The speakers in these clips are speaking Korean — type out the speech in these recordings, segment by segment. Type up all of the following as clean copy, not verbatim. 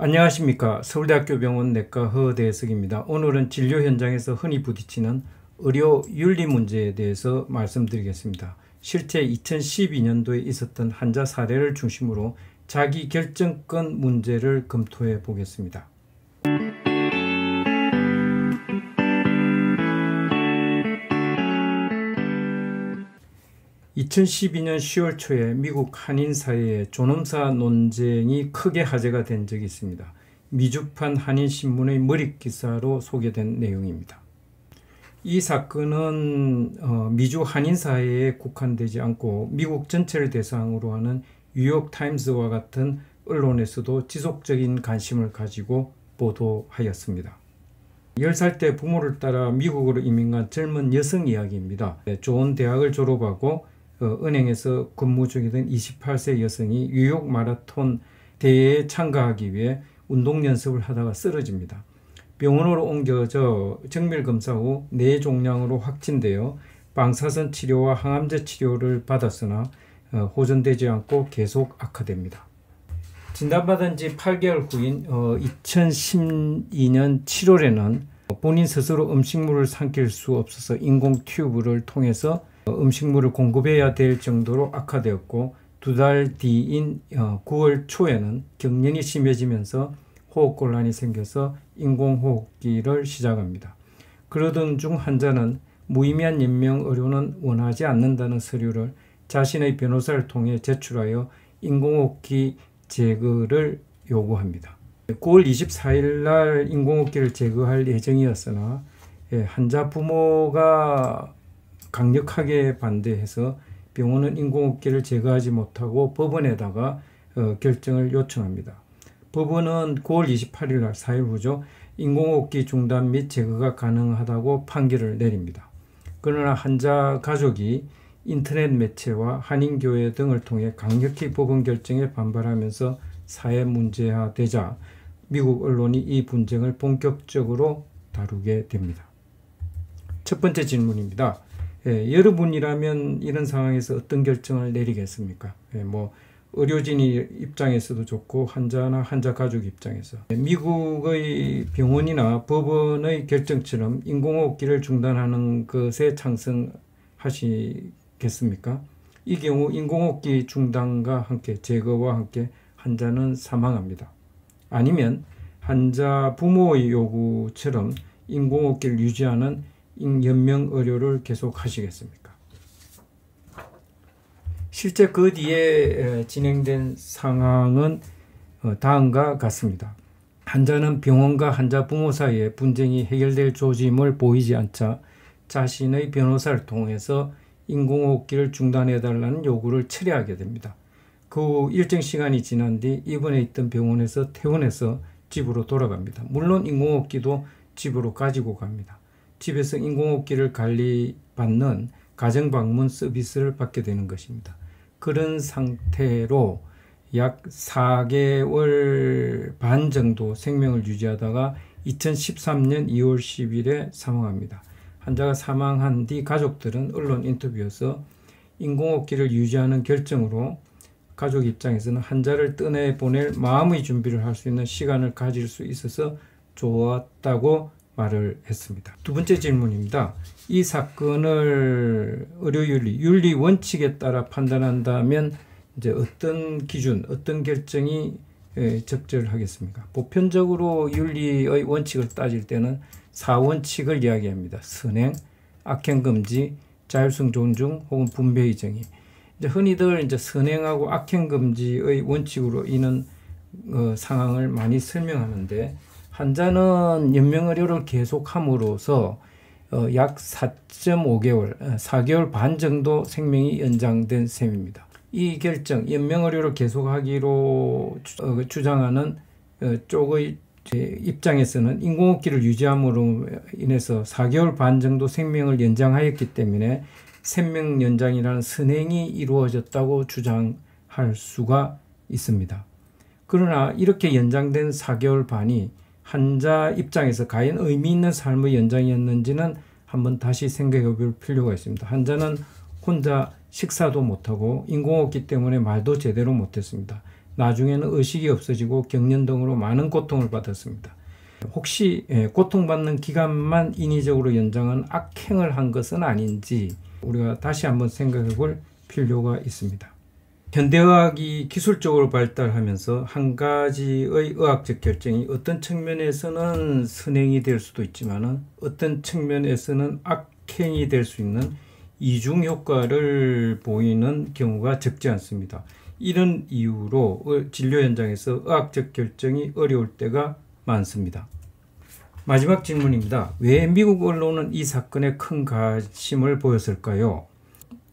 안녕하십니까. 서울대학교 병원 내과 허대석입니다. 오늘은 진료 현장에서 흔히 부딪히는 의료 윤리 문제에 대해서 말씀드리겠습니다. 실제 2012년도에 있었던 환자 사례를 중심으로 자기 결정권 문제를 검토해 보겠습니다. 2012년 10월 초에 미국 한인 사회에 존엄사 논쟁이 크게 화제가 된 적이 있습니다. 미주판 한인신문의 머릿기사로 소개된 내용입니다. 이 사건은 미주 한인 사회에 국한되지 않고 미국 전체를 대상으로 하는 뉴욕타임스와 같은 언론에서도 지속적인 관심을 가지고 보도하였습니다. 10살 때 부모를 따라 미국으로 이민 간 젊은 여성 이야기입니다. 좋은 대학을 졸업하고 은행에서 근무 중이던 28세 여성이 뉴욕 마라톤 대회에 참가하기 위해 운동 연습을 하다가 쓰러집니다. 병원으로 옮겨져 정밀검사 후 뇌종양으로 확진되어 방사선 치료와 항암제 치료를 받았으나 호전되지 않고 계속 악화됩니다. 진단받은 지 8개월 후인 2012년 7월에는 본인 스스로 음식물을 삼킬 수 없어서 인공 튜브를 통해서 음식물을 공급해야 될 정도로 악화되었고 2달 뒤인 9월 초에는 경련이 심해지면서 호흡곤란이 생겨서 인공호흡기를 시작합니다. 그러던 중 환자는 무의미한 연명 의료는 원하지 않는다는 서류를 자신의 변호사를 통해 제출하여 인공호흡기 제거를 요구합니다. 9월 24일 날 인공호흡기를 제거할 예정이었으나 환자 부모가 강력하게 반대해서 병원은 인공호흡기를 제거하지 못하고 법원에다가 결정을 요청합니다. 법원은 9월 28일 날 4일 후죠. 인공호흡기 중단 및 제거가 가능하다고 판결을 내립니다. 그러나 환자 가족이 인터넷 매체와 한인교회 등을 통해 강력히 법원 결정에 반발하면서 사회 문제화되자 미국 언론이 이 분쟁을 본격적으로 다루게 됩니다. 첫 번째 질문입니다. 여러분이라면 이런 상황에서 어떤 결정을 내리겠습니까? 의료진이 입장에서도 좋고 환자나 환자 가족 입장에서 미국의 병원이나 법원의 결정처럼 인공호흡기를 중단하는 것에 찬성하시겠습니까? 이 경우 인공호흡기 중단과 함께 제거와 함께 환자는 사망합니다. 아니면 환자 부모의 요구처럼 인공호흡기를 유지하는 연명 의료를 계속 하시겠습니까? 실제 그 뒤에 진행된 상황은 다음과 같습니다. 환자는 병원과 환자 부모 사이에 분쟁이 해결될 조짐을 보이지 않자 자신의 변호사를 통해서 인공호흡기를 중단해달라는 요구를 철회하게 됩니다. 그 후 일정 시간이 지난 뒤 입원해 있던 병원에서 퇴원해서 집으로 돌아갑니다. 물론 인공호흡기도 집으로 가지고 갑니다. 집에서 인공호흡기를 관리받는 가정방문 서비스를 받게 되는 것입니다. 그런 상태로 약 4개월 반 정도 생명을 유지하다가 2013년 2월 10일에 사망합니다. 환자가 사망한 뒤 가족들은 언론 인터뷰에서 인공호흡기를 유지하는 결정으로 가족 입장에서는 환자를 떠내보낼 마음의 준비를 할 수 있는 시간을 가질 수 있어서 좋았다고 말을 했습니다. 두 번째 질문입니다. 이 사건을 윤리 원칙에 따라 판단한다면 이제 어떤 기준, 어떤 결정이 적절하겠습니까? 보편적으로 윤리의 원칙을 따질 때는 4원칙을 이야기합니다. 선행, 악행금지, 자율성 존중 혹은 분배의 정의. 이제 흔히들 이제 선행하고 악행금지의 원칙으로 이는 상황을 많이 설명하는데 환자는 연명의료를 계속함으로써 약 4.5개월, 4개월 반 정도 생명이 연장된 셈입니다. 이 결정, 연명의료를 계속하기로 주장하는 쪽의 입장에서는 인공호흡기를 유지함으로 인해서 4개월 반 정도 생명을 연장하였기 때문에 생명 연장이라는 선행이 이루어졌다고 주장할 수가 있습니다. 그러나 이렇게 연장된 4개월 반이 환자 입장에서 과연 의미 있는 삶의 연장이었는지는 한번 다시 생각해 볼 필요가 있습니다. 환자는 혼자 식사도 못하고 인공호흡기 때문에 말도 제대로 못했습니다. 나중에는 의식이 없어지고 경련 등으로 많은 고통을 받았습니다. 혹시 고통받는 기간만 인위적으로 연장한 악행을 한 것은 아닌지 우리가 다시 한번 생각해 볼 필요가 있습니다. 현대의학이 기술적으로 발달하면서 한 가지의 의학적 결정이 어떤 측면에서는 선행이 될 수도 있지만 어떤 측면에서는 악행이 될 수 있는 이중 효과를 보이는 경우가 적지 않습니다. 이런 이유로 진료 현장에서 의학적 결정이 어려울 때가 많습니다. 마지막 질문입니다. 왜 미국 언론은 이 사건에 큰 관심을 보였을까요?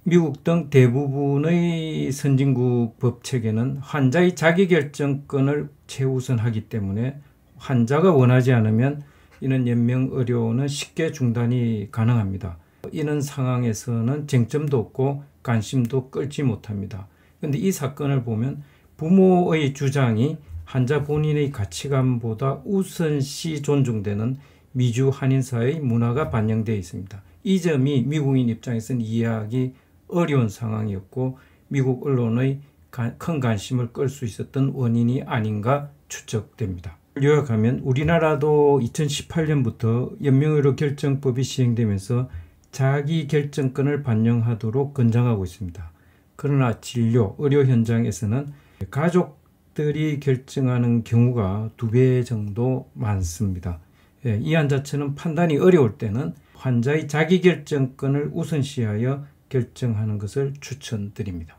미국 등 대부분의 선진국 법체계는 환자의 자기결정권을 최우선하기 때문에 환자가 원하지 않으면 이런 연명 의료는 쉽게 중단이 가능합니다. 이런 상황에서는 쟁점도 없고 관심도 끌지 못합니다. 그런데 이 사건을 보면 부모의 주장이 환자 본인의 가치관보다 우선시 존중되는 미주 한인사회의 문화가 반영되어 있습니다. 이 점이 미국인 입장에서는 이해하기 어려운 상황이었고 미국 언론의 큰 관심을 끌 수 있었던 원인이 아닌가 추측됩니다. 요약하면 우리나라도 2018년부터 연명의료 결정법이 시행되면서 자기 결정권을 반영하도록 권장하고 있습니다. 그러나 진료, 의료 현장에서는 가족들이 결정하는 경우가 2배 정도 많습니다. 이 안 자체는 판단이 어려울 때는 환자의 자기결정권을 우선시하여 결정하는 것을 추천드립니다.